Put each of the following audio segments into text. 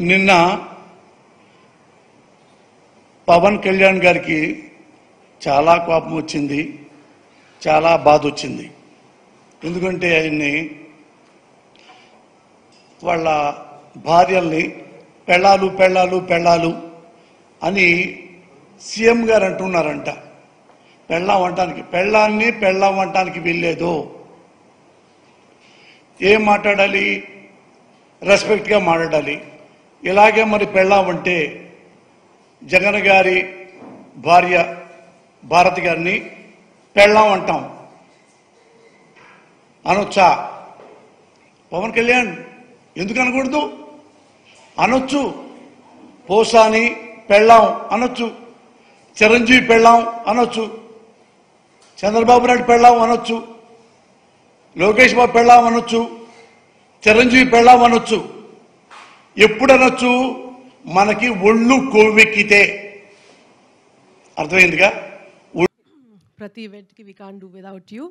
నిన్న పవన్ కళ్యాణ్ గారికి చాలా కోపం వచ్చింది, చాలా బాధ వచ్చింది. ఎందుకంటే ఆయన్ని వాళ్ళ భార్యల్ని పెళ్ళాలు పెళ్ళాలు పెళ్ళాలు అని సీఎం గారు అంటున్నారంట. పెళ్ళాన్ని పెళ్ళాం వంటానికి వెళ్ళేదో ఏం మాట్లాడాలి? రెస్పెక్ట్గా మాట్లాడాలి. ఇలాగే మరి పెళ్ళామంటే జగన్ గారి భార్య భారతి గారిని పెళ్ళాం అంటాం అనొచ్చా? పవన్ కళ్యాణ్ ఎందుకు అనకూడదు? అనొచ్చు. పోసాని పెళ్ళాం అనొచ్చు, చిరంజీవి పెళ్ళాం అనొచ్చు, చంద్రబాబు నాయుడు పెళ్ళాం అనొచ్చు, లోకేష్ బాబు పెళ్ళాం అనొచ్చు, చిరంజీవి పెళ్ళాం అనొచ్చు. ఎప్పుడనొచ్చు? మనకి ఒళ్ళు కొవ్వెక్కితే. అర్థమైందిగా? ప్రతి ఈవెంట్కి we can't do without you.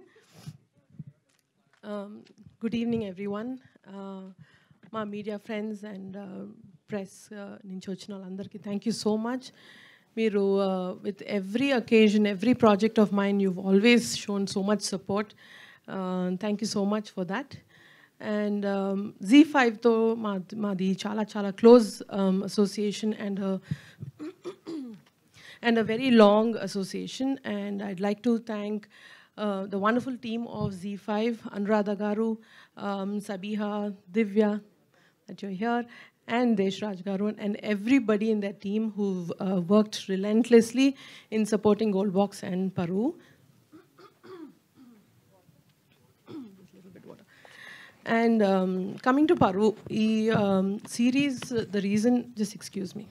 Good evening everyone. మా మీడియా ఫ్రెండ్స్ అండ్ ప్రెస్ నుంచి వచ్చిన వాళ్ళందరికీ థ్యాంక్ యూ సో మచ్. మీరు with every అకేజన్, every project of mind you've always shown so much support. Thank you so much for that. And Z5తో మాది చాలా చాలా close association and a very long association, and I'd like to thank the wonderful team of Z5, Anuradha Garu, Sabiha, Divya, that you're here, and Deshraj Garu, and everybody in that team who've worked relentlessly in supporting Goldbox and Paru. And coming to Paru, series, the reason, just excuse me.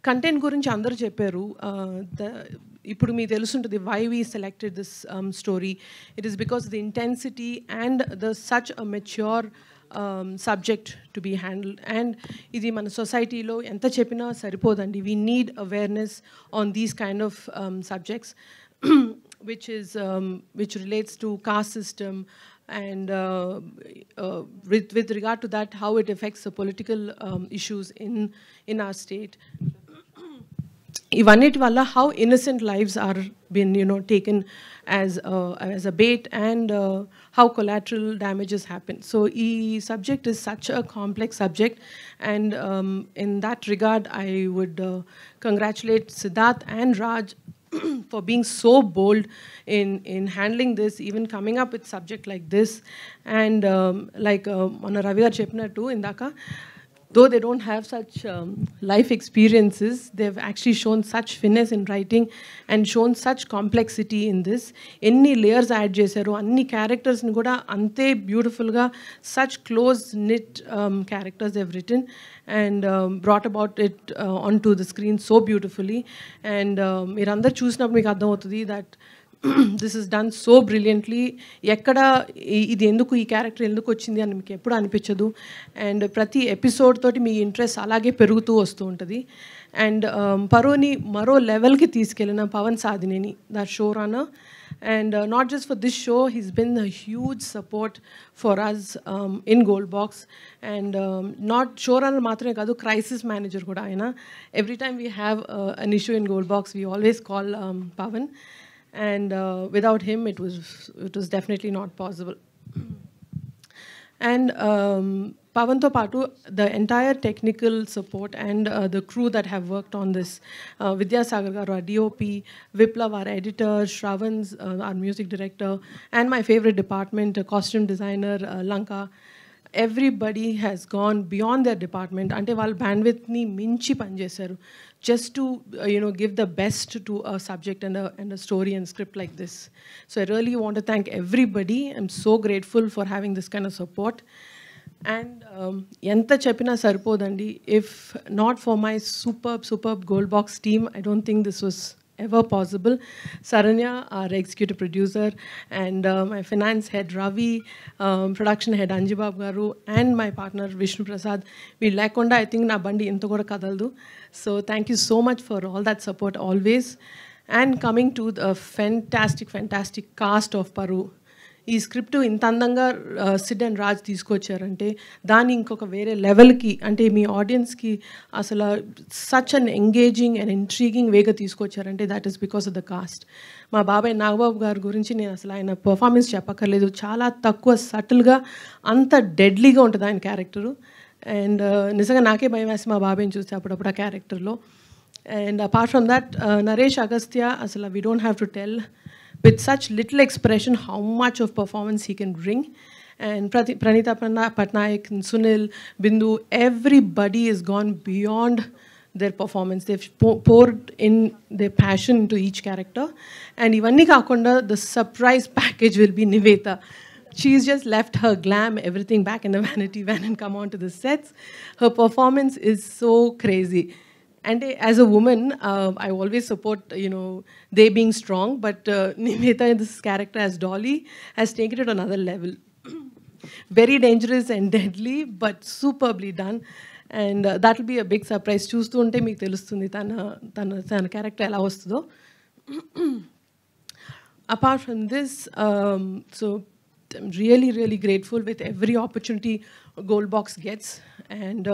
Content గురించి అందరూ చెప్పారు. ఇప్పుడు మీకు తెలుసుంటుంది why we selected this story. It is because the intensity and the such a mature subject to be handled. And ఇది మన సొసైటీలో ఎంత చెప్పినా సరిపోదండి. We need awareness on these kind of subjects which relates to caste system, and with regard to that, how it affects the political issues in our state. Ivaniti valla how innocent lives are been taken as a bait, and how collateral damages happen. So subject is such a complex subject, and in that regard I would congratulate Siddharth and Raj for being so bold in handling this, even coming up with subject like this. And like Mona Ravi garu cheppinattu indaka, though they don't have such life experiences, they've actually shown such finesse in writing and shown such complexity in this. Any layers add chesaru, anni characters ni kuda ante beautiful ga, such close knit characters they've written and brought about it onto the screen so beautifully. And meer andaru chusinapudu meeku ardham avutadi that this is done so brilliantly. ఎక్కడ ఇది ఎందుకు, ఈ character ఎందుకు వచ్చింది అని మీకు ఎప్పుడు అనిపించదు. అండ్ ప్రతి ఎపిసోడ్ తోటి మీ ఇంట్రెస్ట్ అలాగే పెరుగుతూ వస్తూ ఉంటుంది. అండ్ పరోని మరో లెవెల్కి తీసుకెళ్ళిన Pawan Sadhineni, the show runner. And not just for this show, he's been a huge support for us in Goldbox. And not showrunner matrame kadu, crisis manager kuda ayana. Every time we have an issue in Goldbox, we always call Pavan. And without him, it was definitely not possible. And Pavanto Patu, the entire technical support and the crew that have worked on this, Vidya Sagar garu, our DOP, Viplav, our editor, Shravans, our music director, and my favorite department, costume designer, Lanka. Everybody has gone beyond their department. Ante vaal bandwidth ni minchi panchesaru just to give the best to a subject and a story and script like this. So I really want to thank everybody. I'm so grateful for having this kind of support. And enta cheppina saripodandi. If not for my superb Goldbox team, I don't think this was ever possible. Saranya, our executive producer, and my finance head Ravi, production head Anjibab garu, and my partner Vishnu Prasad. We lekonda I think na bandi into kuda kadaldu. So thank you so much for all that support always. And coming to the fantastic cast of Paru. ఈ script ఇంత అందంగా Sid and Raj తీసుకొచ్చారంటే దాన్ని ఇంకొక వేరే లెవెల్కి, అంటే మీ ఆడియన్స్కి అసలు such an engaging and intriguing వేగా తీసుకొచ్చారంటే that is because of the cast. మా బాబాయ్ నాగబాబు గారి గురించి నేను అసలు ఆయన పర్ఫార్మెన్స్ చెప్పక్కర్లేదు. చాలా తక్కువ సటిల్గా అంత డెడ్లీగా ఉంటుంది ఆయన క్యారెక్టరు. అండ్ నిజంగా నాకే భయం వేసి మా బాబాయ్ని చూస్తే అప్పుడప్పుడు ఆ క్యారెక్టర్లో. And apart from that Naresh Agastya, అసలు we don't have to tell, with such little expression how much of performance he can bring. And Pranita Patnaik and Sunil, Bindu, everybody has gone beyond their performance. They've poured in their passion into each character. And ivanni kaakunda, the surprise package will be Nivetha. She's just left her glam, everything back in the vanity van and come on to the sets. Her performance is so crazy. And as a woman, I always support, they being strong, but Nivetha in this character as Dolly has taken it another level. Very dangerous and deadly, but superbly done. And that will be a big surprise. Chustu unte meeku telustundi tana character ela vastudo. Apart from this, so I'm really grateful with every opportunity Gold Box gets. And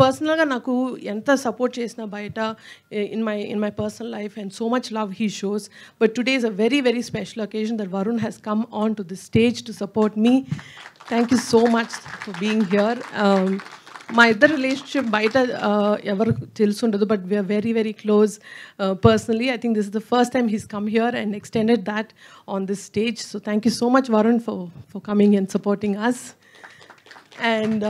personally naku enta support chesina bayata in my personal life, and so much love he shows, but today is a very special occasion that Varun has come on to the stage to support me. Thank you so much for being here. My other relationship bayata evaru telusundadu, but we are very close personally. I think this is the first time he's come here and extended that on this stage, so thank you so much Varun for coming and supporting us. And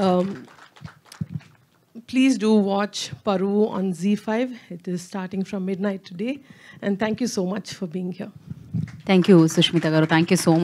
please do watch Paru on ZEE5. It is starting from midnight today. And thank you so much for being here. Thank you, Sushmita garu. Thank you so much.